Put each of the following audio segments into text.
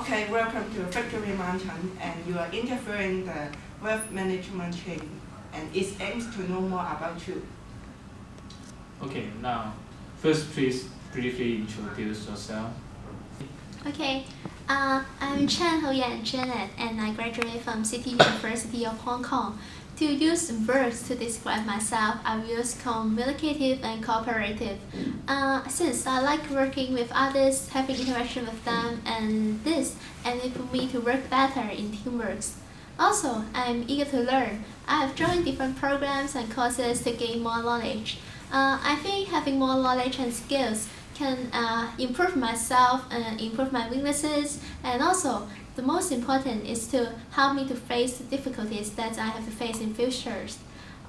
Okay, welcome to Factory Mountain, and you are interviewing the wealth management chain, and it aims to know more about you. Okay, now, first please briefly introduce yourself. Okay, I'm Chen Ho-Yan Janet, and I graduated from City University of Hong Kong. To use words to describe myself, I will use communicative and cooperative. Since I like working with others, having interaction with them, and this enables me to work better in teamwork. Also, I'm eager to learn. I have joined different programs and courses to gain more knowledge. I think having more knowledge and skills can improve myself and improve my weaknesses, and also the most important is to help me to face the difficulties that I have to face in futures.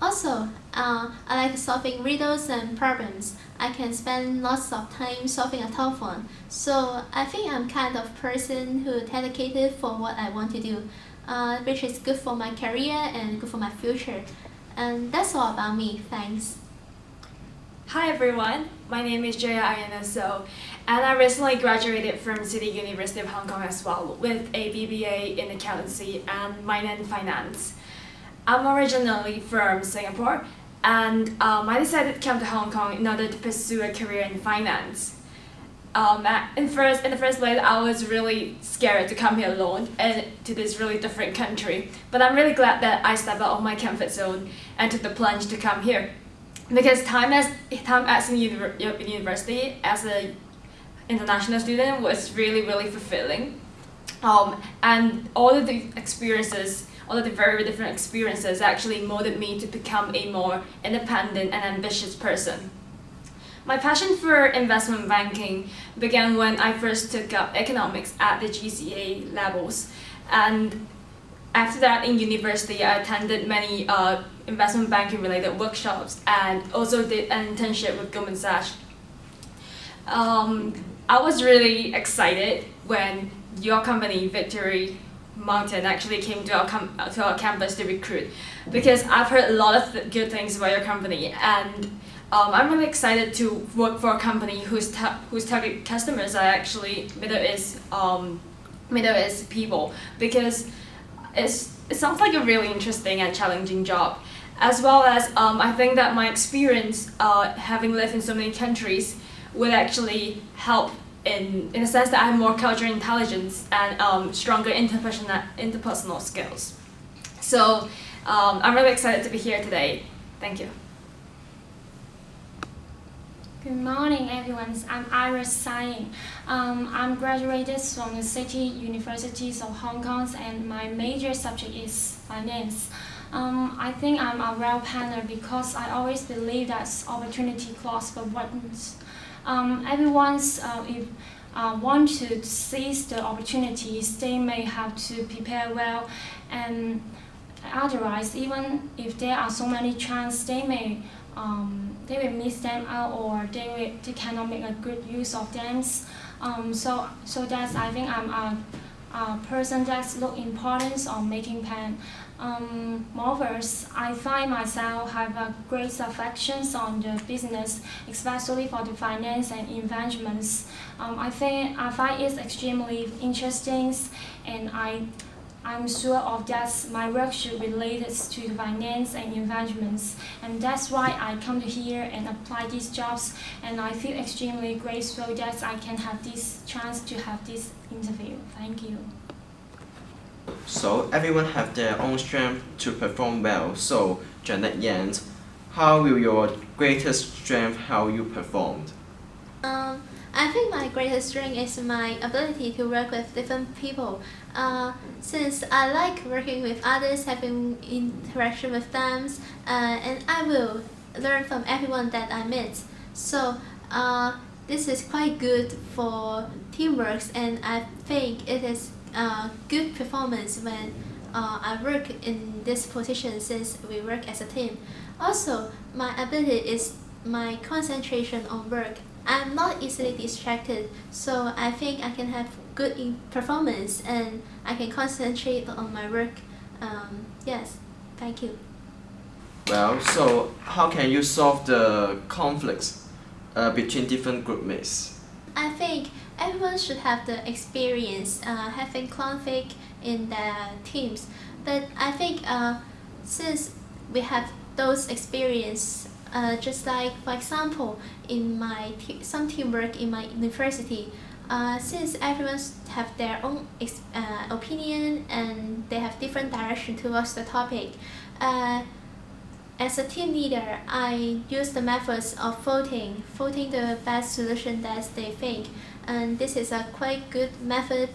Also, I like solving riddles and problems. I can spend lots of time solving a tough one. So I think I'm kind of person who dedicated for what I want to do, which is good for my career and good for my future. And that's all about me. Thanks. Hi everyone, my name is Jaya Ayana So, and I recently graduated from City University of Hong Kong as well with a BBA in accountancy and minor in finance. I'm originally from Singapore, and I decided to come to Hong Kong in order to pursue a career in finance. In the first place, I was really scared to come here alone and to this really different country, but I'm really glad that I stepped out of my comfort zone and took the plunge to come here. Because time at university as an international student was really fulfilling, and all of the very different experiences actually molded me to become a more independent and ambitious person. My passion for investment banking began when I first took up economics at the GCA levels, and after that, in university, I attended many investment banking related workshops and also did an internship with Goldman Sachs. I was really excited when your company, Victory Mountain, actually came to our campus to recruit, because I've heard a lot of good things about your company, and I'm really excited to work for a company whose target customers are actually middle-aged people, because it sounds like a really interesting and challenging job, as well as I think that my experience having lived in so many countries will actually help in a sense that I have more cultural intelligence and stronger interpersonal skills. So I'm really excited to be here today. Thank you. Good morning, everyone. I'm Iris Saying. I'm graduated from the City Universities of Hong Kong, and my major subject is finance. I think I'm a well planner because I always believe that opportunity calls for buttons. Everyone's if want to seize the opportunities, they may have to prepare well, and otherwise, even if there are so many chances, they will miss them out, or they cannot make a good use of them. So that's, I think I'm a person that's look importance on making plan. Moreover, I find myself have a great affections on the business, especially for the finance and investments. I find it extremely interesting, and I'm sure of that my work should be related to finance and investments, and that's why I come to here and apply these jobs, and I feel extremely grateful that I can have this chance to have this interview. Thank you. So everyone have their own strength to perform well. So Janet Yan, how will your greatest strength how you performed? I think my greatest strength is my ability to work with different people. Since I like working with others, having interaction with them, and I will learn from everyone that I meet. So this is quite good for teamwork, and I think it is good performance when I work in this position, since we work as a team. Also, my ability is my concentration on work. I'm not easily distracted, so I think I can have good performance and I can concentrate on my work. Yes, thank you. Well, so how can you solve the conflicts between different group mates? I think everyone should have the experience having conflict in their teams. But I think since we have those experience, just like for example, in some teamwork in my university, since everyone have their own opinion and they have different direction towards the topic, as a team leader, I use the methods of voting the best solution that they think, and this is a quite good method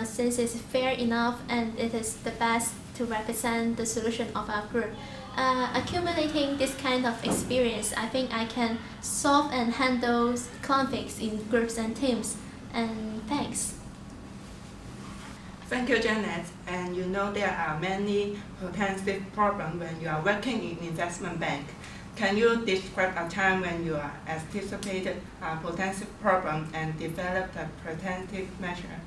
since it's fair enough and it is the best to represent the solution of our group. Accumulating this kind of experience, I think I can solve and handle conflicts in groups and teams. And thanks. Thank you, Janet. And you know there are many potential problems when you are working in investment bank. Can you describe a time when you are anticipated a potential problem and developed a preventive measure?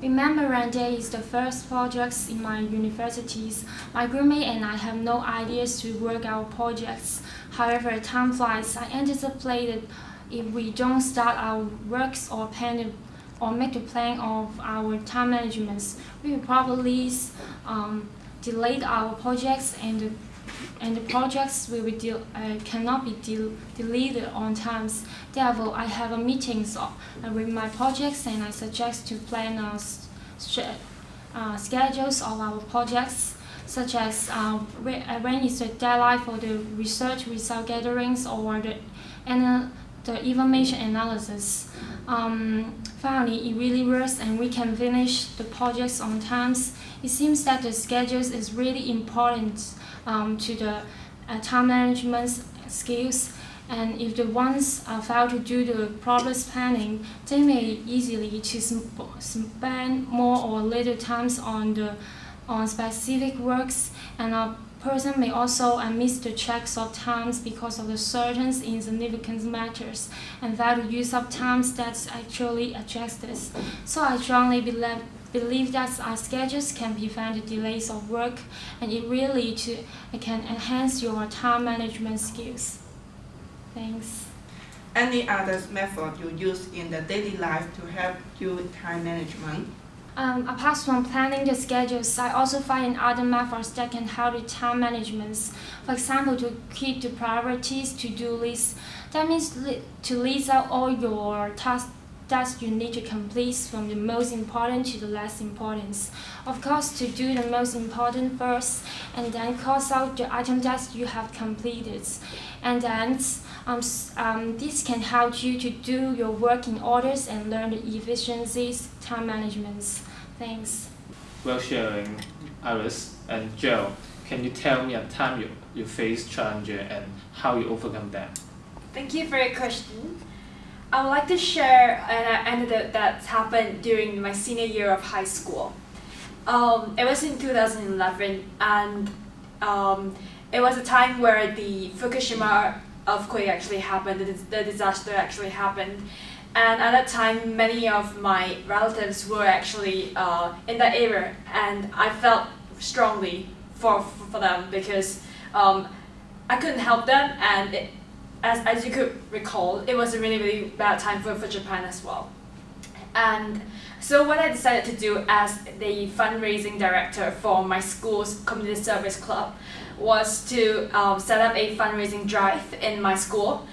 Remember one day is the first projects in my universities. My roommate and I have no ideas to work out projects. However, time flies. I anticipated if we don't start our works or plan or make a plan of our time management, we will probably delay our projects and the projects cannot be deleted on times. Therefore, I have a meetings with my projects and I suggest to plan schedules of our projects, such as when is the deadline for the research result gatherings or the information analysis. Finally, it really works and we can finish the projects on times. It seems that the schedules is really important to the time management skills, and if the ones fail to do the proper planning, they may easily to spend more or little times on specific works, and a person may also miss the checks of times because of the certain insignificant matters and fail to use up times that's actually adjusted. So I strongly believe that our schedules can prevent the delays of work, and it really can enhance your time management skills. Thanks. Any other method you use in the daily life to help you with time management? Apart from planning the schedules, I also find other methods that can help with time management. For example, to keep the priorities to-do list. That means to list out all your tasks that you need to complete from the most important to the less important. Of course, to do the most important first, and then cross out the items that you have completed. And then this can help you to do your work in orders and learn the efficiencies, time management. Thanks. Well sharing, Iris and Joe, can you tell me a time you faced challenges and how you overcome them? Thank you for your question. I would like to share an anecdote that happened during my senior year of high school. It was in 2011, and it was a time where the Fukushima earthquake actually happened, the disaster actually happened. And at that time, many of my relatives were actually in that area, and I felt strongly for them because I couldn't help them, and as you could recall, it was a really, really bad time for Japan as well. And so what I decided to do as the fundraising director for my school's community service club was to set up a fundraising drive in my school.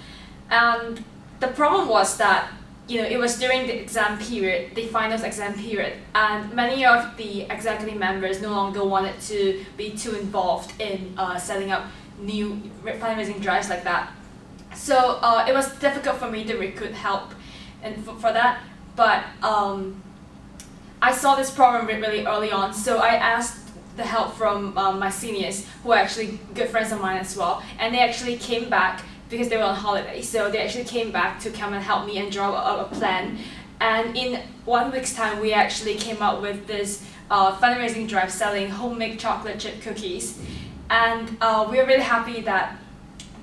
And the problem was that it was during the exam period, the finals exam period, and many of the executive members no longer wanted to be too involved in setting up new fundraising drives like that. So it was difficult for me to recruit help and for that, but I saw this problem really early on, so I asked the help from my seniors, who are actually good friends of mine as well, and they actually came back because they were on holiday, so they actually came back to come and help me and draw up a plan. And in 1 week's time, we actually came up with this fundraising drive selling homemade chocolate chip cookies, and we were really happy that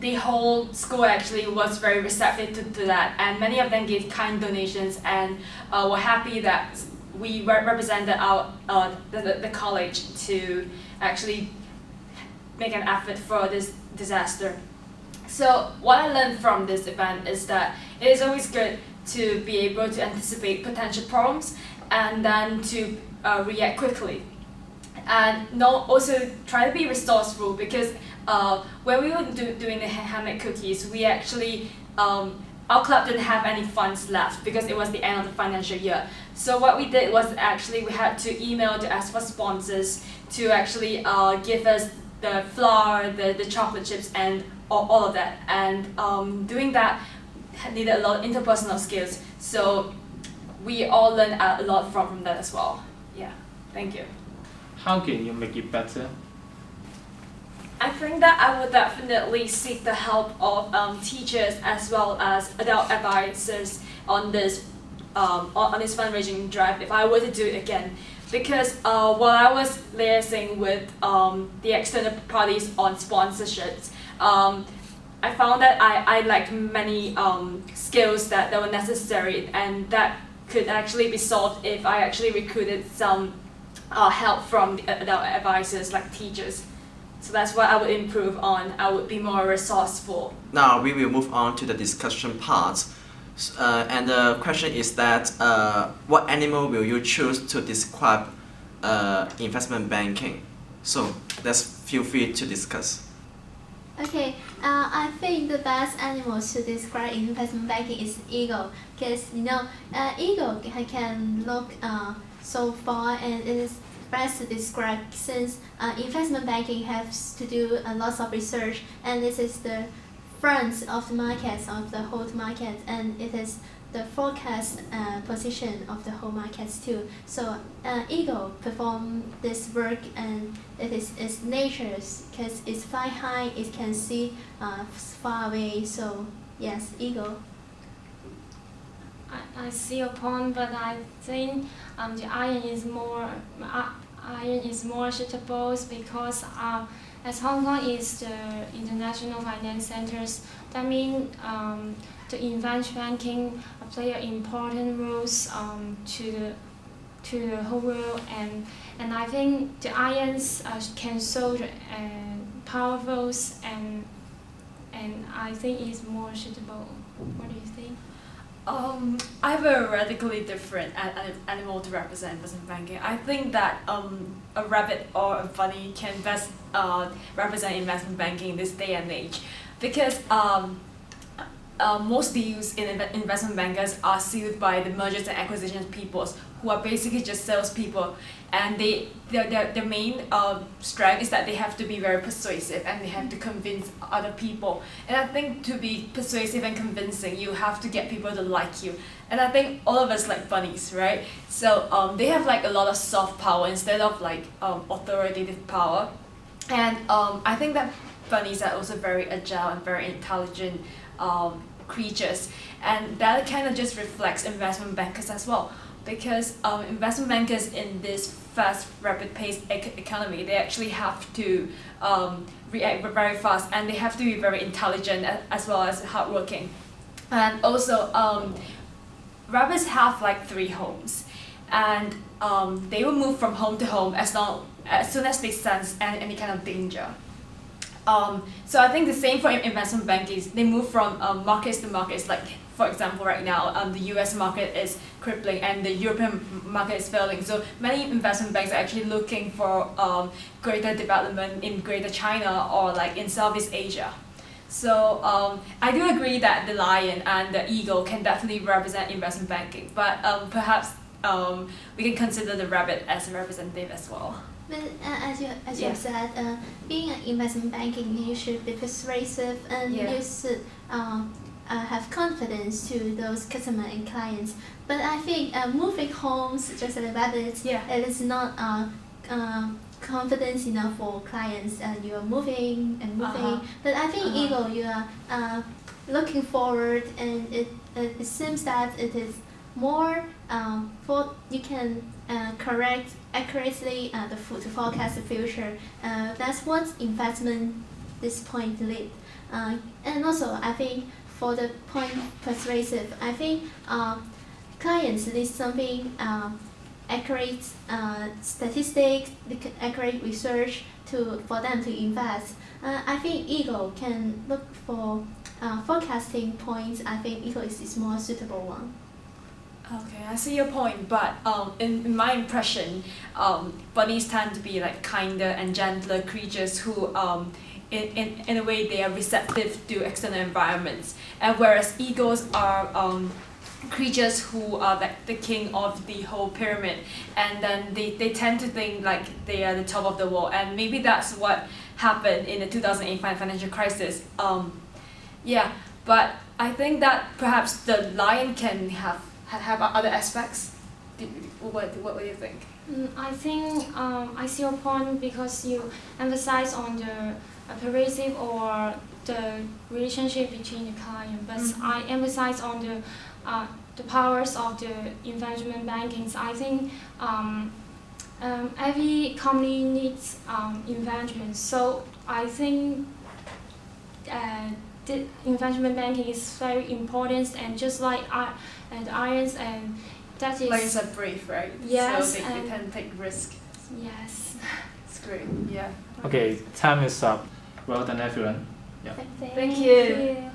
the whole school actually was very receptive to that, and many of them gave kind donations and were happy that we represented the college to actually make an effort for this disaster. So what I learned from this event is that it is always good to be able to anticipate potential problems and then to react quickly. And also try to be resourceful, because when we were doing the handmade cookies, we actually our club didn't have any funds left because it was the end of the financial year. So what we did was actually we had to email to ask for sponsors to actually give us the flour, the chocolate chips, and all of that. And doing that needed a lot of interpersonal skills. So we all learned a lot from that as well. Yeah, thank you. How can you make it better? I think that I would definitely seek the help of teachers as well as adult advisors on this fundraising drive if I were to do it again. Because while I was liaising with the external parties on sponsorships, I found that I lacked many skills that were necessary, and that could actually be solved if I actually recruited some help from the adult advisors like teachers. So that's what I would improve on. I would be more resourceful. Now we will move on to the discussion part. And the question is that what animal will you choose to describe investment banking? So let's feel free to discuss. Okay, I think the best animal to describe investment banking is eagle, because eagle can look so far, and it is best to describe since investment banking has to do a lot of research, and this is the front of the market, of the whole market, and it is the forecast position of the whole markets too. So eagle perform this work, and it is its nature, because it's fly high, it can see far away. So yes, eagle. I see your point, but I think the iron is more suitable, because as Hong Kong is the international finance centers, that means the investment banking play an important roles to the whole world, and I think the irons can show powerful, and I think it's more suitable. What do you think? I have a radically different animal to represent investment banking. I think that a rabbit or a bunny can best represent investment banking in this day and age, because most deals in investment bankers are sealed by the mergers and acquisitions people, who are basically just salespeople, and their main strength is that they have to be very persuasive and they have to convince other people. And I think to be persuasive and convincing, you have to get people to like you. And I think all of us like bunnies, right? So they have like a lot of soft power instead of like authoritative power. And I think that bunnies are also very agile and very intelligent creatures, and that kind of just reflects investment bankers as well, because investment bankers in this fast, rapid-paced economy, they actually have to react very fast, and they have to be very intelligent as well as hardworking. And also, rabbits have like 3 homes, and they will move from home to home as soon as they sense any kind of danger. So I think the same for investment banking. They move from markets to markets. Like for example, right now the US market is crippling and the European market is failing. So many investment banks are actually looking for greater development in Greater China or like in Southeast Asia. So I do agree that the lion and the eagle can definitely represent investment banking, but perhaps we can consider the rabbit as a representative as well. But as you have said, being an investment banking, you should be persuasive, and you should have confidence to those customers and clients. But I think moving homes just like rabbits, it is not confidence enough for clients, and you are moving and moving. But I think eagle, you are looking forward, and it seems that it is more for you can correct accurately to forecast the future. That's what investment this point lead. And also I think for the point persuasive, I think clients need something accurate statistics, accurate research for them to invest. I think eagle can look for forecasting points, I think Eclipse is more suitable one. Okay, I see your point, but in my impression, bunnies tend to be like kinder and gentler creatures who in a way they are receptive to external environments, and whereas eagles are creatures who are like the king of the whole pyramid, and then they tend to think like they are the top of the world, and maybe that's what happened in the 2008 financial crisis. Yeah, but I think that perhaps the lion can have other aspects. What do you think? I think I see your point because you emphasize on the pervasive or the relationship between the client, but I emphasize on the powers of the investment banking. I think every company needs investment, so I think the investment banking is very important, and just like irons, and that is Lions are brave, right? Yes, So they tend to take risk. yes. It's great. Yeah. Okay, time is up. Well done, everyone. Yeah. Thank you.